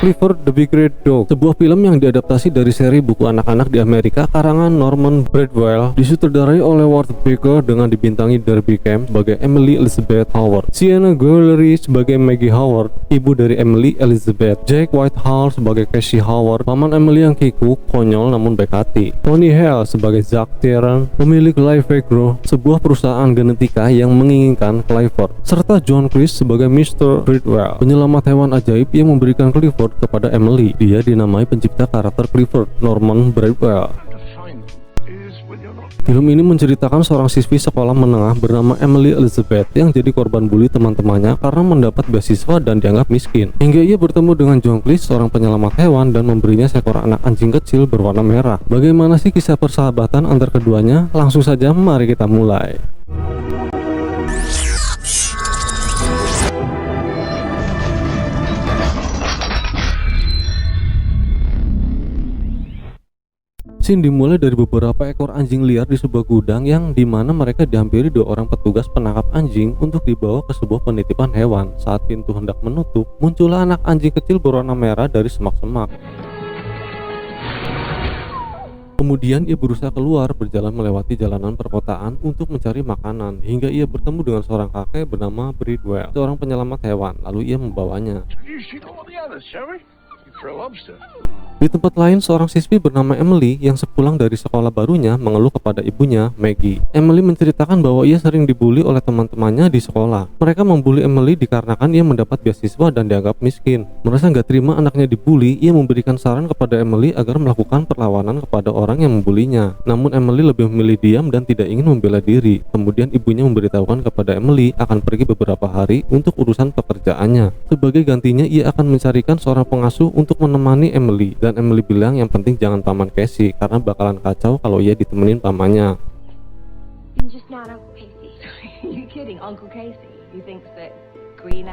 Clifford the Big Red Dog, sebuah film yang diadaptasi dari seri buku anak-anak di Amerika karangan Norman Bradwell, disutradarai oleh Ward Baker dengan dibintangi Darby Camp sebagai Emily Elizabeth Howard, Sienna Guillory sebagai Maggie Howard, ibu dari Emily Elizabeth, Jack Whitehall sebagai Casey Howard, paman Emily yang kikuk, konyol namun baik hati, Tony Hale sebagai Zack Tieran, pemilik Life Agro, sebuah perusahaan genetika yang menginginkan Clifford, serta John Cleese sebagai Mr. Bridwell, penyelamat hewan ajaib yang memberikan Clifford kepada Emily. Dia dinamai pencipta karakter Clifford, Norman Bradwell. Film ini menceritakan seorang siswi sekolah menengah bernama Emily Elizabeth yang jadi korban bully teman-temannya karena mendapat beasiswa dan dianggap miskin. Hingga ia bertemu dengan John Cleese, seorang penyelamat hewan, dan memberinya seekor anak anjing kecil berwarna merah. Bagaimana sih kisah persahabatan antar keduanya? Langsung saja, mari kita mulai. Scene dimulai dari beberapa ekor anjing liar di sebuah gudang yang dimana mereka dihampiri 2 orang petugas penangkap anjing untuk dibawa ke sebuah penitipan hewan. Saat pintu hendak menutup, muncullah anak anjing kecil berwarna merah dari semak-semak. Kemudian ia berusaha keluar, berjalan melewati jalanan perkotaan untuk mencari makanan, hingga ia bertemu dengan seorang kakek bernama Bridwell, seorang penyelamat hewan. Lalu ia membawanya. Di tempat lain, seorang siswi bernama Emily yang sepulang dari sekolah barunya mengeluh kepada ibunya, Maggie. Emily menceritakan bahwa ia sering dibully oleh teman-temannya di sekolah. Mereka membuli Emily dikarenakan ia mendapat beasiswa dan dianggap miskin. Merasa nggak terima anaknya dibully, ia memberikan saran kepada Emily agar melakukan perlawanan kepada orang yang membulinya. Namun Emily lebih memilih diam dan tidak ingin membela diri. Kemudian ibunya memberitahukan kepada Emily akan pergi beberapa hari untuk urusan pekerjaannya. Sebagai gantinya, ia akan mencarikan seorang pengasuh untuk menemani Emily, dan Emily bilang yang penting jangan paman Casey karena bakalan kacau kalau ia ditemenin pamannya.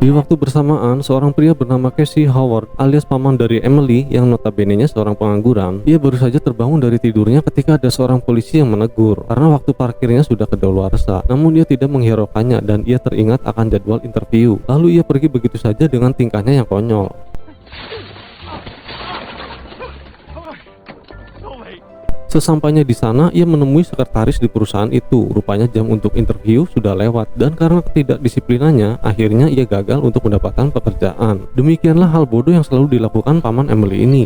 Di waktu bersamaan, seorang pria bernama Casey Howard alias paman dari Emily yang notabene-nya seorang pengangguran, ia baru saja terbangun dari tidurnya ketika ada seorang polisi yang menegur karena waktu parkirnya sudah kedaluarsa. Namun ia tidak menghiraukannya dan ia teringat akan jadwal interview. Lalu ia pergi begitu saja dengan tingkahnya yang konyol. Sesampainya di sana, ia menemui sekretaris di perusahaan itu. Rupanya jam untuk interview sudah lewat dan karena ketidakdisiplinannya, akhirnya ia gagal untuk mendapatkan pekerjaan. Demikianlah hal bodoh yang selalu dilakukan paman Emily ini.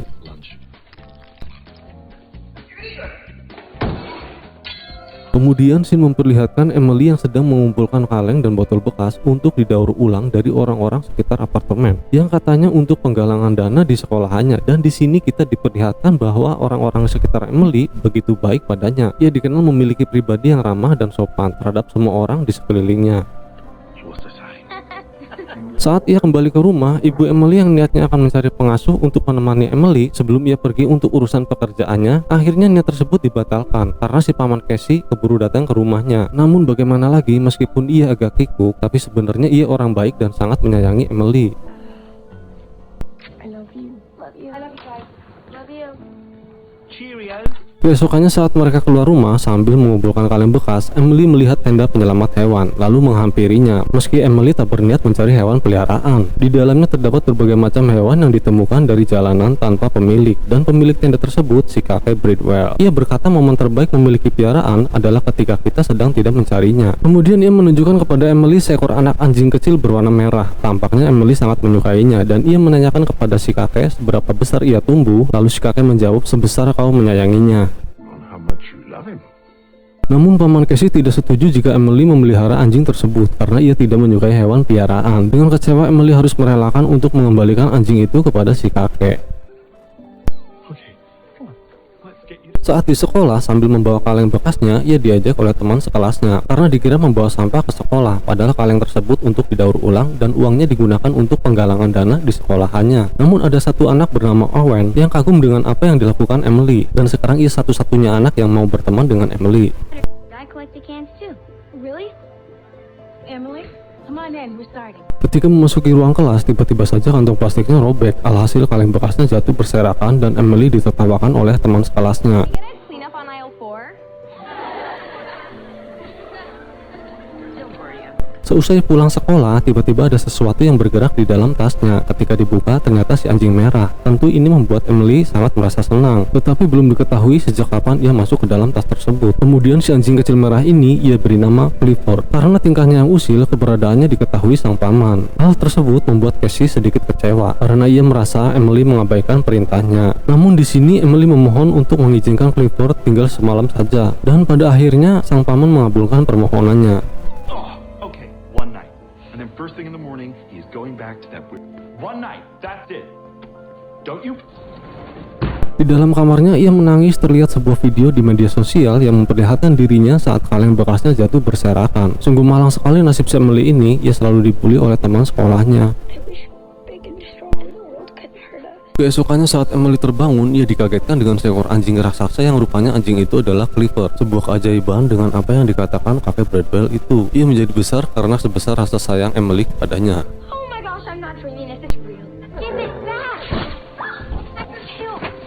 Kemudian scene memperlihatkan Emily yang sedang mengumpulkan kaleng dan botol bekas untuk didaur ulang dari orang-orang sekitar apartemen yang katanya untuk penggalangan dana di sekolahannya. Dan di sini kita diperlihatkan bahwa orang-orang sekitar Emily begitu baik padanya. Ia dikenal memiliki pribadi yang ramah dan sopan terhadap semua orang di sekelilingnya. Saat ia kembali ke rumah, ibu Emily yang niatnya akan mencari pengasuh untuk menemani Emily sebelum ia pergi untuk urusan pekerjaannya, akhirnya niat tersebut dibatalkan karena si paman Casey keburu datang ke rumahnya. Namun bagaimana lagi, meskipun ia agak kikuk, tapi sebenarnya ia orang baik dan sangat menyayangi Emily. Besokannya saat mereka keluar rumah sambil mengumpulkan kaleng bekas, Emily melihat tenda penyelamat hewan, lalu menghampirinya. Meski Emily tak berniat mencari hewan peliharaan, di dalamnya terdapat berbagai macam hewan yang ditemukan dari jalanan tanpa pemilik, dan pemilik tenda tersebut si kakek Bridwell. Ia berkata momen terbaik memiliki piaraan adalah ketika kita sedang tidak mencarinya. Kemudian ia menunjukkan kepada Emily seekor anak anjing kecil berwarna merah. Tampaknya Emily sangat menyukainya dan ia menanyakan kepada si kakek seberapa besar ia tumbuh, lalu si kakek menjawab sebesar kau menyayanginya. Namun paman Casey tidak setuju jika Emily memelihara anjing tersebut karena ia tidak menyukai hewan piaraan. Dengan kecewa, Emily harus merelakan untuk mengembalikan anjing itu kepada si kakek. Saat di sekolah sambil membawa kaleng bekasnya, ia diajak oleh teman sekelasnya karena dikira membawa sampah ke sekolah, padahal kaleng tersebut untuk didaur ulang dan uangnya digunakan untuk penggalangan dana di sekolahannya. Namun ada satu anak bernama Owen yang kagum dengan apa yang dilakukan Emily, dan sekarang ia satu-satunya anak yang mau berteman dengan Emily. Ketika memasuki ruang kelas, tiba-tiba saja kantong plastiknya robek. Alhasil kaleng bekasnya jatuh berserakan dan Emily ditertawakan oleh teman sekelasnya. Seusai pulang sekolah, tiba-tiba ada sesuatu yang bergerak di dalam tasnya. Ketika dibuka, ternyata si anjing merah. Tentu ini membuat Emily sangat merasa senang, tetapi belum diketahui sejak kapan ia masuk ke dalam tas tersebut. Kemudian si anjing kecil merah ini ia beri nama Clifford. Karena tingkahnya yang usil, keberadaannya diketahui sang paman. Hal tersebut membuat Casey sedikit kecewa karena ia merasa Emily mengabaikan perintahnya. Namun di sini Emily memohon untuk mengizinkan Clifford tinggal semalam saja, dan pada akhirnya sang paman mengabulkan permohonannya. First thing in the morning, he's going back to that one night. That's it. Don't you? Di dalam kamarnya ia menangis. Terlihat sebuah video di media sosial yang memperlihatkan dirinya saat kaleng bekasnya jatuh berserakan. Sungguh malang sekali nasib si Emily ini. Ia selalu dibully oleh teman sekolahnya. Keesokannya saat Emily terbangun, ia dikagetkan dengan seekor anjing raksasa yang rupanya anjing itu adalah Clifford. Sebuah keajaiban dengan apa yang dikatakan kakek Bradwell itu. Ia menjadi besar karena sebesar rasa sayang Emily kepadanya. Oh my gosh, I'm not dreaming this, it's real. Give it back!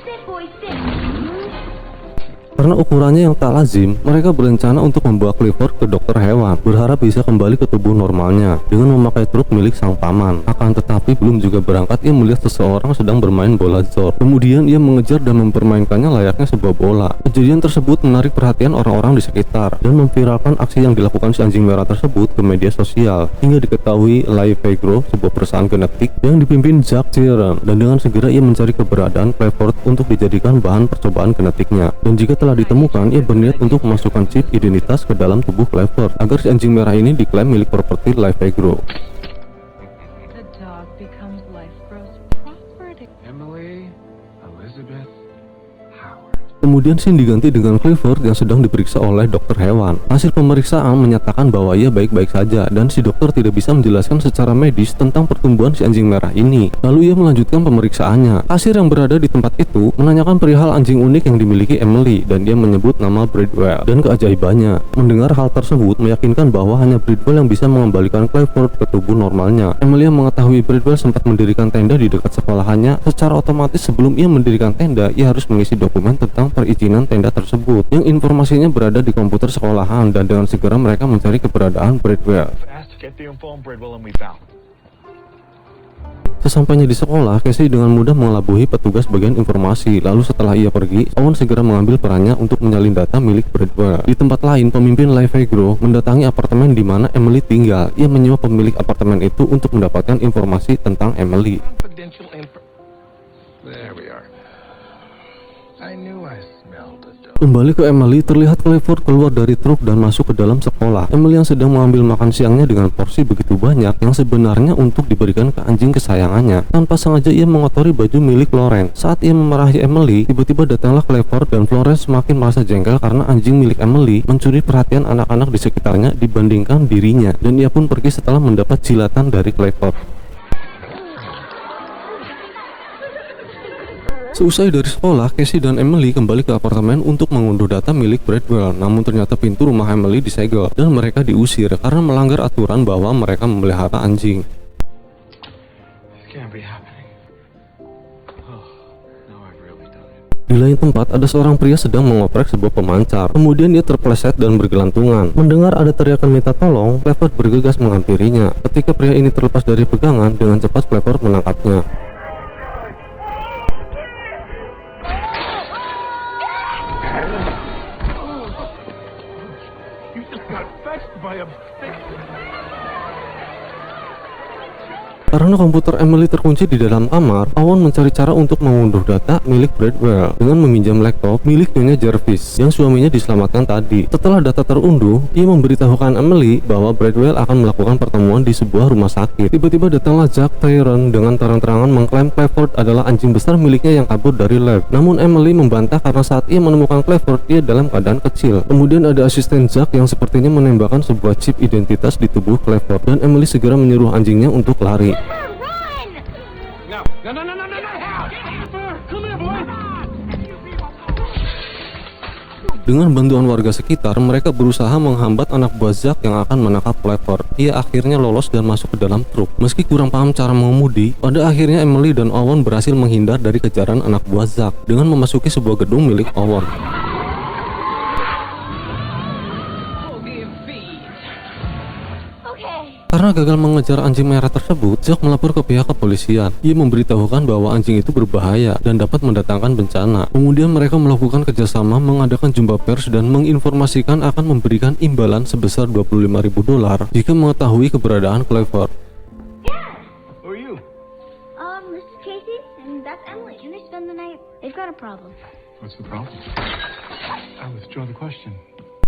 Sit, boy, sit. Karena ukurannya yang tak lazim, mereka berencana untuk membawa Clifford ke dokter hewan, berharap bisa kembali ke tubuh normalnya dengan memakai truk milik sang paman. Akan tetapi belum juga berangkat, ia melihat seseorang sedang bermain bola zor. Kemudian ia mengejar dan mempermainkannya layaknya sebuah bola. Kejadian tersebut menarik perhatian orang-orang di sekitar dan memviralkan aksi yang dilakukan si anjing merah tersebut ke media sosial, hingga diketahui Live-Agro, sebuah perusahaan genetik yang dipimpin Jack Sheeran, dan dengan segera ia mencari keberadaan Clifford untuk dijadikan bahan percobaan genetiknya. Dan jika telah ditemukan, ia berniat untuk memasukkan chip identitas ke dalam tubuh Clifford agar si anjing merah ini diklaim milik properti Live-Agro. Emily Elizabeth Howard. Kemudian scene diganti dengan Clifford yang sedang diperiksa oleh dokter hewan. Hasil pemeriksaan menyatakan bahwa ia baik-baik saja dan si dokter tidak bisa menjelaskan secara medis tentang pertumbuhan si anjing merah ini. Lalu ia melanjutkan pemeriksaannya. Kasir yang berada di tempat itu menanyakan perihal anjing unik yang dimiliki Emily dan dia menyebut nama Bradwell. Dan keajaibannya, mendengar hal tersebut meyakinkan bahwa hanya Bradwell yang bisa mengembalikan Clifford ke tubuh normalnya. Emily yang mengetahui Bradwell sempat mendirikan tenda di dekat sekolahannya, secara otomatis sebelum ia mendirikan tenda, ia harus mengisi dokumen tentang perizinan tenda tersebut yang informasinya berada di komputer sekolahan, dan dengan segera mereka mencari keberadaan Bradwell. Sesampainya di sekolah, Casey dengan mudah mengelabuhi petugas bagian informasi. Lalu setelah ia pergi, Owen segera mengambil perannya untuk menyalin data milik Bradwell. Di tempat lain, pemimpin Live-Agro mendatangi apartemen di mana Emily tinggal. Ia menyewa pemilik apartemen itu untuk mendapatkan informasi tentang Emily. Kembali ke Emily, terlihat Clifford keluar dari truk dan masuk ke dalam sekolah. Emily yang sedang mengambil makan siangnya dengan porsi begitu banyak yang sebenarnya untuk diberikan ke anjing kesayangannya. Tanpa sengaja ia mengotori baju milik Florence. Saat ia memarahi Emily, tiba-tiba datanglah Clifford dan Florence semakin merasa jengkel karena anjing milik Emily mencuri perhatian anak-anak di sekitarnya dibandingkan dirinya, dan ia pun pergi setelah mendapat jilatan dari Clifford. Seusai dari sekolah, Casey dan Emily kembali ke apartemen untuk mengunduh data milik Bradwell. Namun ternyata pintu rumah Emily disegel dan mereka diusir karena melanggar aturan bahwa mereka memelihara anjing. Di lain tempat, ada seorang pria sedang mengoprek sebuah pemancar. Kemudian dia terpeleset dan bergelantungan. Mendengar ada teriakan minta tolong, Clifford bergegas menghampirinya. Ketika pria ini terlepas dari pegangan, dengan cepat Clifford menangkapnya. Karena komputer Emily terkunci di dalam kamar, Owen mencari cara untuk mengunduh data milik Bradwell dengan meminjam laptop milik Nyonya Jarvis yang suaminya diselamatkan tadi. Setelah data terunduh, ia memberitahukan Emily bahwa Bradwell akan melakukan pertemuan di sebuah rumah sakit. Tiba-tiba datanglah Jack Sheeran dengan terang-terangan mengklaim Clifford adalah anjing besar miliknya yang kabur dari lab. Namun Emily membantah karena saat ia menemukan Clifford, ia dalam keadaan kecil. Kemudian ada asisten Jack yang sepertinya menembakkan sebuah chip identitas di tubuh Clifford, dan Emily segera menyuruh anjingnya untuk lari. Dengan bantuan warga sekitar, mereka berusaha menghambat anak buah Zack yang akan menangkap Clifford. Ia akhirnya lolos dan masuk ke dalam truk. Meski kurang paham cara mengemudi, pada akhirnya Emily dan Owen berhasil menghindar dari kejaran anak buah Zack dengan memasuki sebuah gedung milik Owen. Okay. Karena gagal mengejar anjing merah tersebut, Jack melapor ke pihak kepolisian. Ia memberitahukan bahwa anjing itu berbahaya dan dapat mendatangkan bencana. Kemudian mereka melakukan kerjasama, mengadakan jumpa pers dan menginformasikan akan memberikan imbalan sebesar $25.000 jika mengetahui keberadaan Clifford. Who are you? This is Casey, and that's Emily, and they spend the night. They've got a problem. What's the problem? I withdraw the question.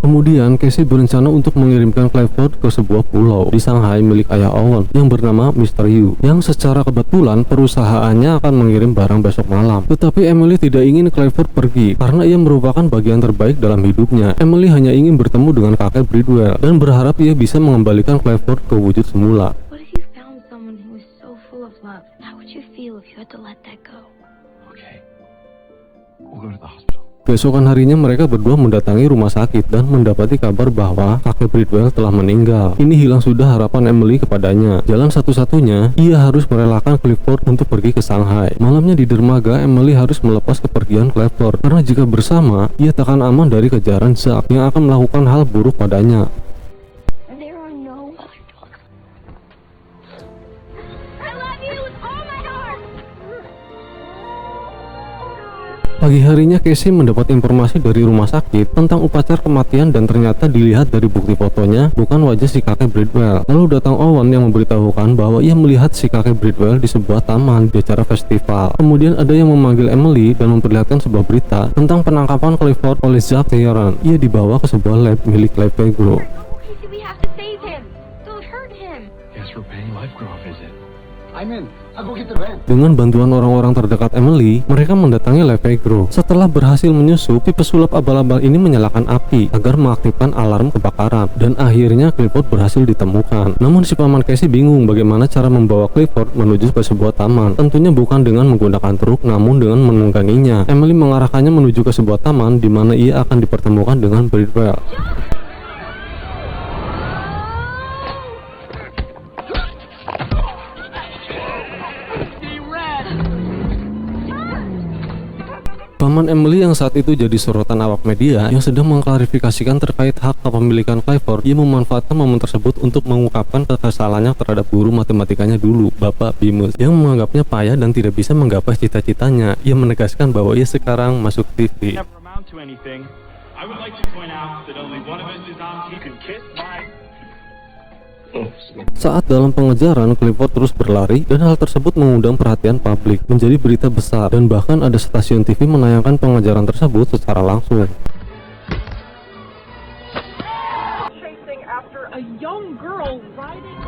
Kemudian Casey berencana untuk mengirimkan Clifford ke sebuah pulau di Shanghai milik ayah Owen yang bernama Mr. Yu, yang secara kebetulan perusahaannya akan mengirim barang besok malam. Tetapi Emily tidak ingin Clifford pergi karena ia merupakan bagian terbaik dalam hidupnya. Emily hanya ingin bertemu dengan kakek Bridwell dan berharap ia bisa mengembalikan Clifford ke wujud semula. What if you found someone who was so full of love? How would you feel if you had to let that go? Okay. We'll go to the hospital. Besokan harinya mereka berdua mendatangi rumah sakit dan mendapati kabar bahwa kakek Bridwell telah meninggal. Ini hilang sudah harapan Emily kepadanya. Jalan satu-satunya, ia harus merelakan Clifford untuk pergi ke Shanghai. Malamnya di dermaga, Emily harus melepas kepergian Clifford karena jika bersama, ia takkan aman dari kejaran Zack yang akan melakukan hal buruk padanya. There are no other dogs. I love you with all my heart. Pagi harinya Casey mendapat informasi dari rumah sakit tentang upacara kematian dan ternyata dilihat dari bukti fotonya bukan wajah si kakek Bridwell. Lalu datang Owen yang memberitahukan bahwa ia melihat si kakek Bridwell di sebuah taman di acara festival. Kemudian ada yang memanggil Emily dan memperlihatkan sebuah berita tentang penangkapan Clifford oleh Zack Teheran. Ia dibawa ke sebuah lab milik Lefegro. Casey, we have to save him. Don't hurt him. Guess we're paying Lifegrow a visit. I'm in. I'll go get the van. Dengan bantuan orang-orang terdekat Emily, mereka mendatangi Lefegro. Setelah berhasil menyusup, si pesulap abal-abal ini menyalakan api agar mengaktifkan alarm kebakaran, dan akhirnya Clifford berhasil ditemukan. Namun si paman Casey bingung bagaimana cara membawa Clifford menuju ke sebuah taman. Tentunya bukan dengan menggunakan truk, namun dengan menungganginya. Emily mengarahkannya menuju ke sebuah taman di mana ia akan dipertemukan dengan Bridwell. Paman Emily yang saat itu jadi sorotan awak media yang sedang mengklarifikasikan terkait hak kepemilikan Clifford, ia memanfaatkan momen tersebut untuk mengungkapkan kekesalannya terhadap guru matematikanya dulu, Bapak Bimus, yang menganggapnya payah dan tidak bisa menggapai cita-citanya. Ia menegaskan bahwa ia sekarang masuk TV. Never amount to anything. I would like to point out that only one of us is on. You can kiss my. Saat dalam pengejaran, Clifford terus berlari dan hal tersebut mengundang perhatian publik, menjadi berita besar, dan bahkan ada stasiun TV menayangkan pengejaran tersebut secara langsung. Chasing after a young girl riding.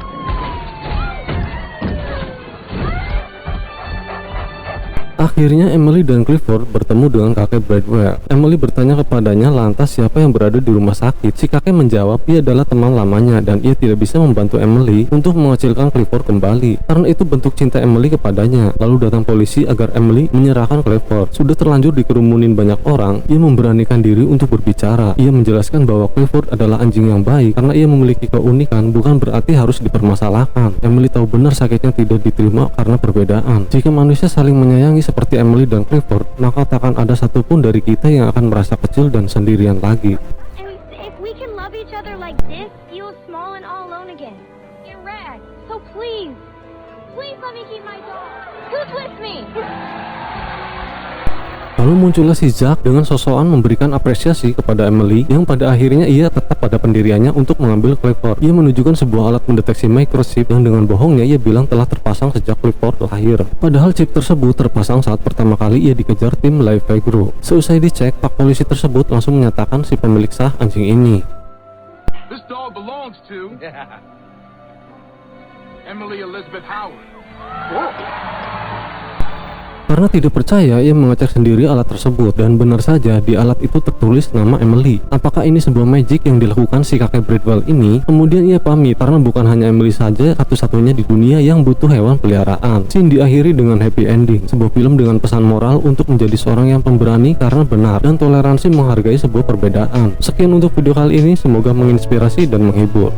Akhirnya Emily dan Clifford bertemu dengan kakek Bridwell. Emily bertanya kepadanya lantas siapa yang berada di rumah sakit. Si kakek menjawab ia adalah teman lamanya dan ia tidak bisa membantu Emily untuk mengecilkan Clifford kembali karena itu bentuk cinta Emily kepadanya. Lalu datang polisi agar Emily menyerahkan Clifford. Sudah terlanjur dikerumunin banyak orang, ia memberanikan diri untuk berbicara. Ia menjelaskan bahwa Clifford adalah anjing yang baik karena ia memiliki keunikan, bukan berarti harus dipermasalahkan. Emily tahu benar sakitnya tidak diterima karena perbedaan. Jika manusia saling menyayangi seperti Emily dan Clifford, maka takkan ada satupun dari kita yang akan merasa kecil dan sendirian lagi. And if we can love each other like this, feel small and all alone again. You're rad. So please, please let me keep my dog. Who's with me? Lalu muncullah si Zack dengan sosokan memberikan apresiasi kepada Emily yang pada akhirnya ia tetap pada pendiriannya untuk mengambil Clifford. Ia menunjukkan sebuah alat mendeteksi microchip yang dengan bohongnya ia bilang telah terpasang sejak Clifford lahir. Padahal chip tersebut terpasang saat pertama kali ia dikejar tim Lefegro. Seusai dicek, pak polisi tersebut langsung menyatakan si pemilik sah anjing ini. This dog belongs to Emily Elizabeth Howard. Karena tidak percaya, ia mengecek sendiri alat tersebut dan benar saja di alat itu tertulis nama Emily. Apakah ini sebuah magic yang dilakukan si kakek Bridwell ini? Kemudian ia pamit karena bukan hanya Emily saja satu-satunya di dunia yang butuh hewan peliharaan. Scene diakhiri dengan happy ending, sebuah film dengan pesan moral untuk menjadi seorang yang pemberani karena benar dan toleransi menghargai sebuah perbedaan. Sekian untuk video kali ini, semoga menginspirasi dan menghibur.